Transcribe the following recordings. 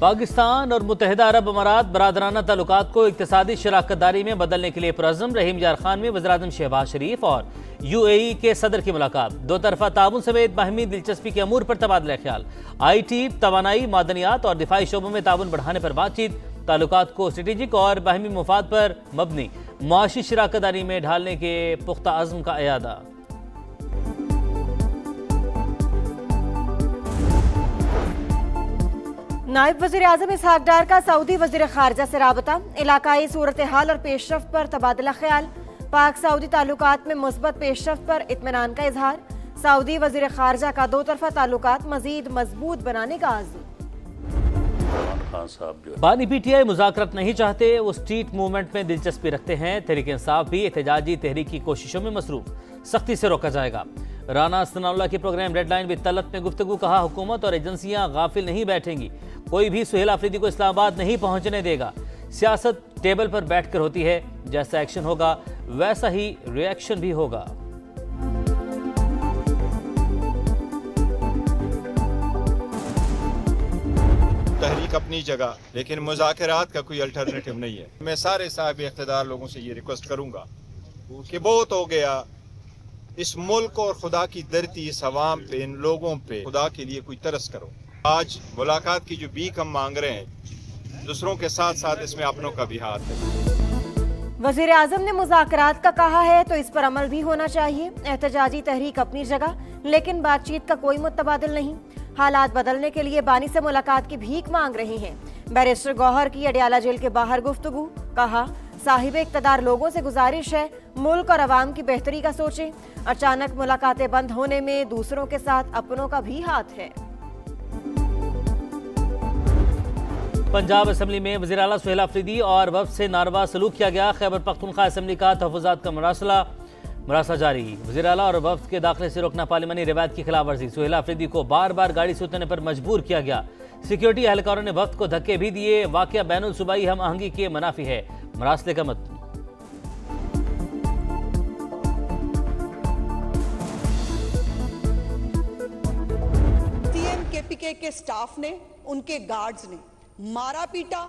पाकिस्तान और मुत्तहिदा अरब अमारात बरादराना ताल्लुकात को इक्तिसादी शराकतदारी में बदलने के लिए पुरअज़्म। रहीम यार खान में वज़ीर-ए-आज़म शहबाज शरीफ और UAE के सदर की मुलाकात। दो तरफा ताउन समेत बाहमी दिलचस्पी के अमूर पर तबादला ख्याल। IT, तवानाई, मादनियात और दिफाई शोबों में ताउन बढ़ाने पर बातचीत। ताल्लुकात को स्ट्रेटेजिक और बाहमी मुफाद पर मबनी मुआशी शराकतदारी में ढालने के पुख्ता अज़्म का इयादा। नायब वज़ीर-ए-आज़म इसहाक डार का सऊदी वज़ीर ख़ारजा से राबता। इलाकाई सूरत हाल और पेशरफ्त पर तबादला ख्याल। पाक सऊदी ताल्लुकात में मुस्बत पेशरफ्त पर इत्मीनान का इजहार। सऊदी वज़ीर ख़ारजा का दो तरफा ताल्लुकात मज़ीद मजबूत बनाने का आज़म। बानी PTI मुज़ाकरत नहीं चाहते, वो स्ट्रीट मूवमेंट में दिलचस्पी रखते हैं। तहरीक इंसाफ भी एहतजाजी तहरीक की कोशिशों में मसरूफ, सख्ती से रोका जाएगा। राना सनाउल्लाह की program red line with Talat में गुफ्तगू। कहा, हुकूमत और एजेंसियां गाफिल नहीं बैठेंगी, कोई भी सुहेल आफरीदी को इस्लामाबाद नहीं पहुंचने देगा। सियासत टेबल पर बैठकर होती है, जैसा एक्शन होगा वैसा ही रिएक्शन भी होगा। तहरीक अपनी जगह, लेकिन मुज़ाकरात का कोई अल्टरनेटिव नहीं है। मैं सारे साहब इख्तिदार लोगों से ये रिक्वेस्ट करूंगा कि बहुत हो गया, इस मुल्क और खुदा की धरती, इस अवाम पे, इन लोगों पे खुदा के लिए कोई तरस करो। आज मुलाकात की जो भीख हम मांग रहे हैं, दूसरों के साथ साथ इसमें अपनों का भी हाथ है। वज़ीर-ए-आज़म ने मुज़ाकरात का कहा है तो इस पर अमल भी होना चाहिए। एहतजाजी तहरीक अपनी जगह, लेकिन बातचीत का कोई मुतबादिल नहीं। हालात बदलने के लिए बानी से मुलाकात की भीख मांग रहे हैं। बैरिस्टर गौहर की अडियाला जेल के बाहर गुफ्तगू। कहा, साहिब इक़्तिदार लोगों से गुजारिश है मुल्क और अवाम की बेहतरी का सोचें। अचानक मुलाकातें बंद होने में दूसरों के साथ अपनों का भी हाथ है। पंजाब असम्बली में वज़ीर आला सुहेल आफरीदी और वफ़द से नारवा सलूक किया गया। खैबर पख्तूनख्वा असम्बली का तहफ़्फ़ुज़ात का मरासला जारी। वज़ीर आला और वफ़द के दाखिले से रोकना पार्लिमानी रिवायत की खिलाफ वर्जी। सुहेल आफरीदी को बार बार गाड़ी से उतरने पर मजबूर किया गया। सिक्योरिटी एहलकारों ने वफ़द को धक्के भी दिए। वाक़या बैनुल सूबाई हम आहंगी के मनाफी है। मरासले का मत CM-KPK के स्टाफ ने, उनके गार्ड्स ने मारा पीटा,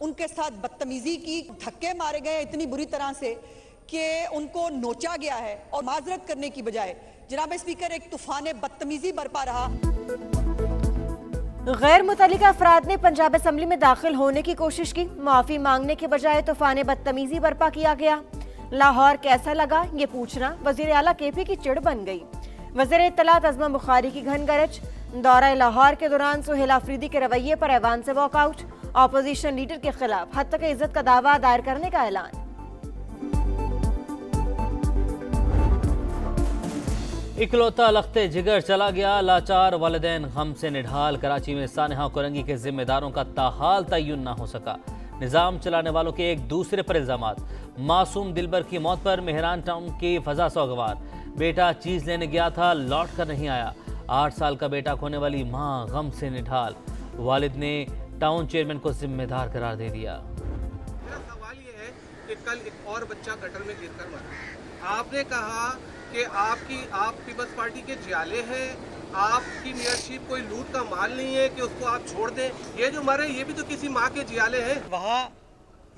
उनके साथ बदतमीजी की, धक्के मारे गए इतनी बुरी तरह से कि उनको नोचा गया है। और माजरत करने की बजाय जनाब स्पीकर एक तूफान बदतमीजी बरपा रहा। गैर मुतल्लिका अफराद ने पंजाब असम्बली में दाखिल होने की कोशिश की। माफी मांगने के बजाय तूफान बदतमीजी बरपा किया गया। लाहौर कैसा लगा ये पूछना वज़ीर आला KP की चिड़ बन गई। वज़ीर इत्तलात अज़मा बुखारी की घन गरज। दौरा लाहौर के दौरान सुहेल आफरीदी के रवैये पर ऐवान से वॉकआउट। ऑपोजिशन लीडर के खिलाफ हद तक इज्जत का दावा दायर करने का ऐलान। इकलौता लख्ते जिगर चला गया, लाचार वालिदैन गम से निढाल। कराची में सानहा कोरंगी के जिम्मेदारों का ताहाल तय्युन ना हो सका। निज़ाम चलाने वालों के एक दूसरे पर इल्जामात। मासूम दिलबर की मौत पर मेहरान टाउन की फजा सोगवार। बेटा चीज लेने गया था, लौट कर नहीं आया। 8 साल का बेटा खोने वाली माँ गम से निढाल। वालिद ने टाउन चेयरमैन को जिम्मेदार करार दे दिया। मेरा सवाल ये है कि कल एक और बच्चा गटर में गिरकर मरा। आपने कहा कि आप पीपल्स पार्टी के जियाले हैं, आपकी मेयरशिप कोई लूट का माल नहीं है कि उसको आप छोड़ दें। ये जो मरे ये भी तो किसी माँ के जियाले हैं। वहाँ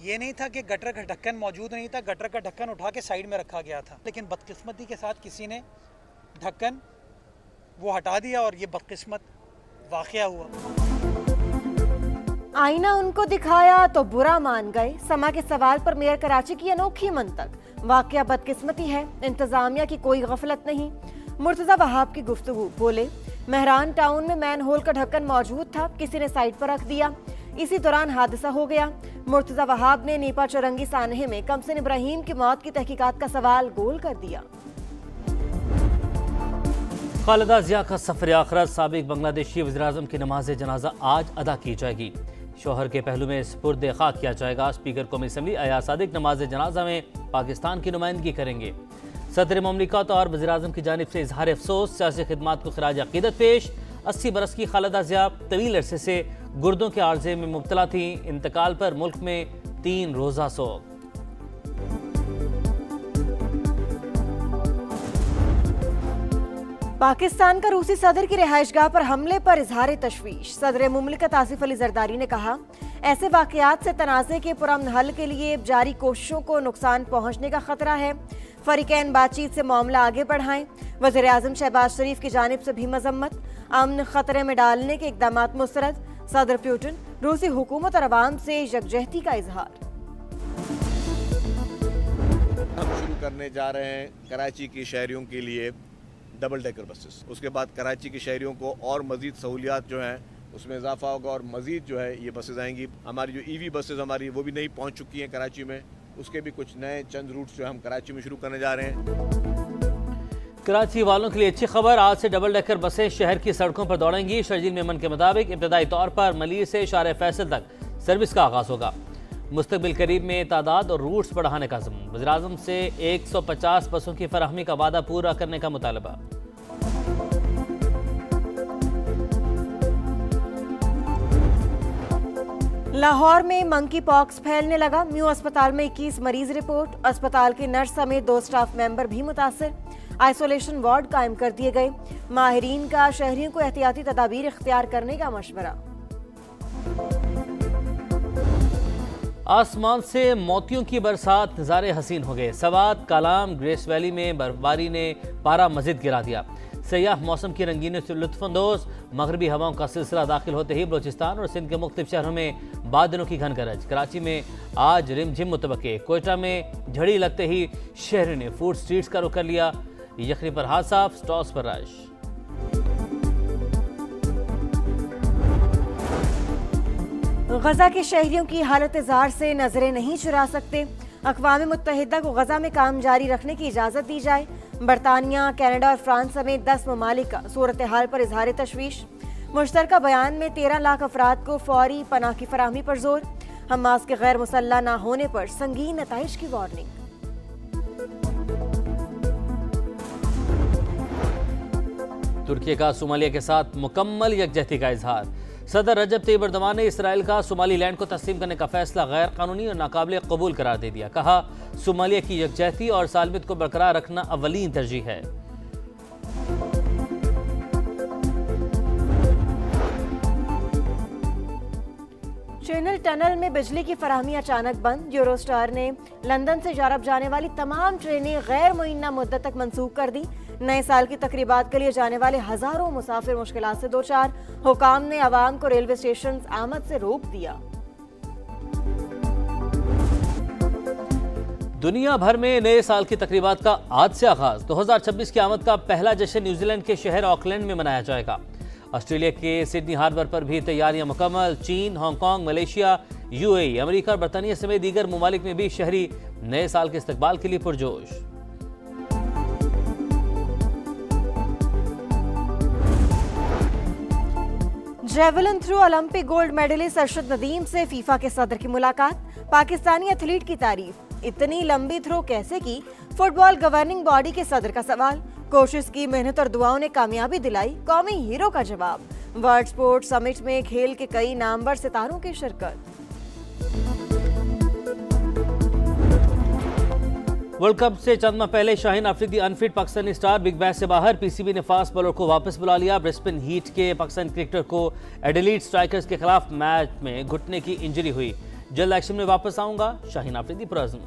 ये नहीं था कि गटर का ढक्कन मौजूद नहीं था, गटर का ढक्कन उठा के साइड में रखा गया था, लेकिन बदकिस्मती के साथ किसी ने ढक्कन वो हटा दिया और ये बदकिस्मत वाक़या हुआ। आईना उनको दिखाया तो बुरा मान गए। समा के सवाल पर मेयर कराची की अनोखी मंतक। वाक़या बदकिस्मती है, इंतजामिया की कोई गफलत नहीं। मुर्तज़ा वहाब की गुफ्तगू। बोले, मेहरान टाउन में मैन होल का ढक्कन मौजूद था, किसी ने साइड पर रख दिया, इसी दौरान हादसा हो गया। मुर्तज़ा वहाब ने नीपा चौरंगी सानहे में कमसिन इब्राहिम की मौत की तहकीकात का सवाल गोल कर दिया। खालिदा जिया का सफर आखिरत। साबिक बांग्लादेशी वज़ीर-ए-आज़म की नमाज जनाजा आज अदा की जाएगी। शोहर के पहलू में सुपुर्द खाक किया जाएगा। स्पीकर कौमी असम्बली अयाज सादिक नमाज जनाजा में पाकिस्तान की नुमाइंदगी करेंगे। सदर मुमलिकत और वज़ीर-ए-आज़म की जानिब से इजहार अफसोस। सियासी खिदमात को खराज अकीदत पेश। 80 बरस की खालिदा जिया तवील अरसे से गुर्दों के आर्जे में मुब्तला थी। इंतकाल पर मुल्क में 3 रोज़ा सोग। पाकिस्तान का रूसी सदर की रिहाइशगाह पर हमले पर इजहार तशवीश। सदर मुमलिकत आसिफ अली जरदारी ने कहा, ऐसे वाकयात से तनाज़े के पुरअमन हल के लिए जारी कोशिशों को नुकसान पहुंचने का खतरा है। फरीकैन बातचीत से मामला आगे बढ़ाएं। वज़ीर आज़म शहबाज शरीफ की जानिब से भी मजम्मत। अमन खतरे में डालने के इक़दाम मुस्तरद। सदर पुतिन रूसी हुकूमत और अवाम से यकजहती का इजहार। हम शुरू करने जा रहे हैं कराची की शहरियों के लिए डबल डेकर बसेस। उसके बाद कराची के शहरियों को और मज़ीद सहूलियात जो हैं उसमें इजाफा होगा और मज़ीद जो है ये बसेस आएंगी। हमारी जो ईवी बसेस हमारी वो भी नहीं पहुंच चुकी हैं कराची में, उसके भी कुछ नए चंद रूट्स जो हम कराची में शुरू करने जा रहे हैं। कराची वालों के लिए अच्छी खबर, आज से डबल डेकर बसें शहर की सड़कों पर दौड़ेंगी। शर्जील मेमन के मुताबिक इब्तदाई तौर पर मलिर से शारे फैसल तक सर्विस का आगाज होगा। मुस्तकबिल करीब में तादाद और रूट्स बढ़ाने का ज़म्न। वज़ीर आज़म से 150 बसों की फराहमी का वादा पूरा करने का मुतालबा। लाहौर में मंकी पॉक्स फैलने लगा। म्यू अस्पताल में 21 मरीज रिपोर्ट। अस्पताल के नर्स समेत 2 स्टाफ मेंबर भी मुतासर। आइसोलेशन वार्ड कायम कर दिए गए। माहिरीन का शहरियों को एहतियाती तदाबीर इख्तियार करने का मशवरा। आसमान से मोतियों की बरसात, नज़ारे हसीन हो गए। सवात, कालाम, ग्रेस वैली में बर्फबारी ने पारा मज़ीद गिरा दिया। सयाह मौसम की रंगीनों से लुत्फानंदोज। मगरबी हवाओं का सिलसिला दाखिल होते ही बलोचिस्तान और सिंध के मुख्तलिफ शहरों में बादलों की घन गरज। कराची में आज रिमझिम मुतवक्के। कोयटा में झड़ी लगते ही शहर ने फूड स्ट्रीट्स का रुख कर लिया। यखनी पर हाथ साफ, स्टॉल्स पर रश। गजा के शहरियों की हालत ज़ार से नजरें नहीं चुरा सकते। अक़वाम मुत्तहिदा को गजा में काम जारी रखने की इजाज़त दी जाए। बरतानिया, कनाडा और फ्रांस समेत 10 ममालिक का सूरत हाल पर इजहार तशवीश। मुश्तरका बयान में 13 लाख अफराद को फौरी पनाह की फराहमी पर जोर। हमास के गैर मुसल्लह न होने पर संगीन नताइज की वार्निंग। तुर्की का सोमालिया के साथ मुकम्मल यकजहती का इजहार। सदर रजब तैयब एर्दोगान ने इसराइल का सोमालीलैंड को तस्लीम करने का फैसला गैर कानूनी और नाकाबिल कबूल करार दे दिया। कहा, सोमालिया की यकजहती और सालमियत को बरकरार रखना अव्वलीन तरजीह है। चैनल टनल में बिजली की फराहमी अचानक बंद। यूरोस्टार ने लंदन से यूरोप जाने वाली तमाम ट्रेनें गैर मुइन्ना मुद्दत तक मंसूख कर दी। नए साल की तकरीबात के लिए जाने वाले हजारों मुसाफिर मुश्किलात से दो चार। हुकाम ने अवाम को रेलवे स्टेशन आमद से रोक दिया। दुनिया भर में नए साल की तकरीबात का आज से आगाज। 2026 की आमद का पहला जश्न न्यूजीलैंड के शहर ऑकलैंड में मनाया जाएगा। ऑस्ट्रेलिया के सिडनी हार्बर पर भी तैयारियां मुकम्मल। चीन, हांगकांग, मलेशिया, यूएई, अमेरिका और बरतानिया समेत दीगर ममालिक में भी शहरी नए साल के इस्तकबाल के लिए पुरजोश। Javelin throw Olympic gold medalist Arshad Nadeem से फीफा के सदर की मुलाकात। पाकिस्तानी एथलीट की तारीफ। इतनी लंबी थ्रो कैसे की? फुटबॉल गवर्निंग बॉडी के सदर का सवाल। कोशिश की, मेहनत और दुआओं ने कामयाबी दिलाई, कौमी हीरो का जवाब। वर्ल्ड स्पोर्ट्स समिट में खेल के कई नामवर सितारों की शिरकत। वर्ल्ड कप से चंद माह पहले Shaheen Afridi unfit Pakistani star big bash से बाहर। पीसीबी ने फास्ट बॉलर को वापस बुला लिया। ब्रिस्बेन हीट के पाकिस्तानी क्रिकेटर को एडिलेड स्ट्राइकर्स के खिलाफ मैच में घुटने की इंजरी हुई। जल्द एक्शन में वापस आऊंगा, शाहीन अफरीदी पुरअज़्म।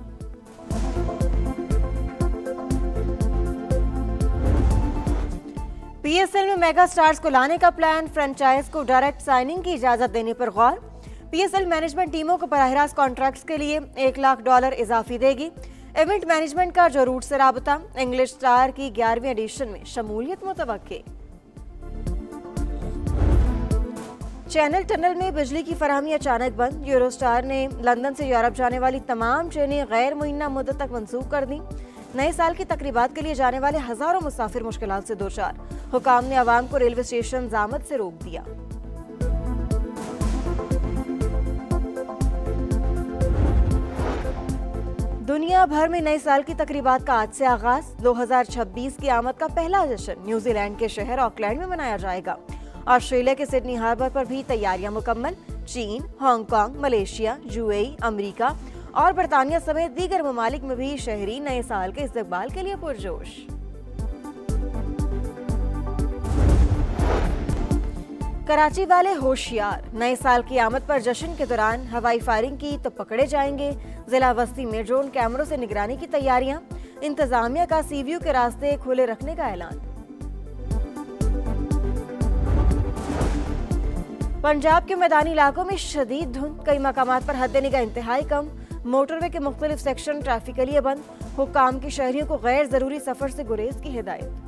पीएसएल में मेगा स्टार्स को लाने का प्लान। फ्रेंचाइज को डायरेक्ट साइनिंग की इजाजत देने पर गौर। पीएसएल मैनेजमेंट टीमों को बराह रास्त कॉन्ट्रैक्ट्स के लिए $1 लाख इजाफी देगी। इवेंट मैनेजमेंट का जो रूट से राबता। इंग्लिश स्टार की 11वीं एडिशन में शमूलियत मुतवक्के। चैनल टनल में बिजली की फराहमी अचानक बंद। यूरोस्टार ने लंदन से यूरोप जाने वाली तमाम ट्रेनें गैर मुइन्ना मुद्दत तक मंसूख कर दी। नए साल की तकरीबात के लिए जाने वाले हजारों मुसाफिर मुश्किलात से दो चार। हुकाम ने अवाम को रेलवे स्टेशन आमद से रोक दिया। दुनिया भर में नए साल की तकरीबात का आज से आगाज। 2026 की आमद का पहला जश्न न्यूजीलैंड के शहर ऑकलैंड में मनाया जाएगा। ऑस्ट्रेलिया के सिडनी हार्बर पर भी तैयारियां मुकम्मल। चीन, हांगकांग, मलेशिया, यूएई, अमेरिका और बरतानिया समेत दीगर ममालिक में भी शहरी नए साल के इस्तकबाल के लिए पुरजोश। कराची वाले होशियार, नए साल की आमद पर जश्न के दौरान हवाई फायरिंग की तो पकड़े जाएंगे। जिला बस्ती में ड्रोन कैमरों से निगरानी की तैयारियां, इंतजामिया का सीव्यू के रास्ते खुले रखने का ऐलान। पंजाब के मैदानी इलाकों में शदीद धुंध, कई मकामात पर हद निगाह इंतहाई कम। मोटरवे के मुख्तलिफ सेक्शन ट्रैफिकली बंद। हुक्काम की शहरियों को गैर जरूरी सफर से गुरेज की हिदायत।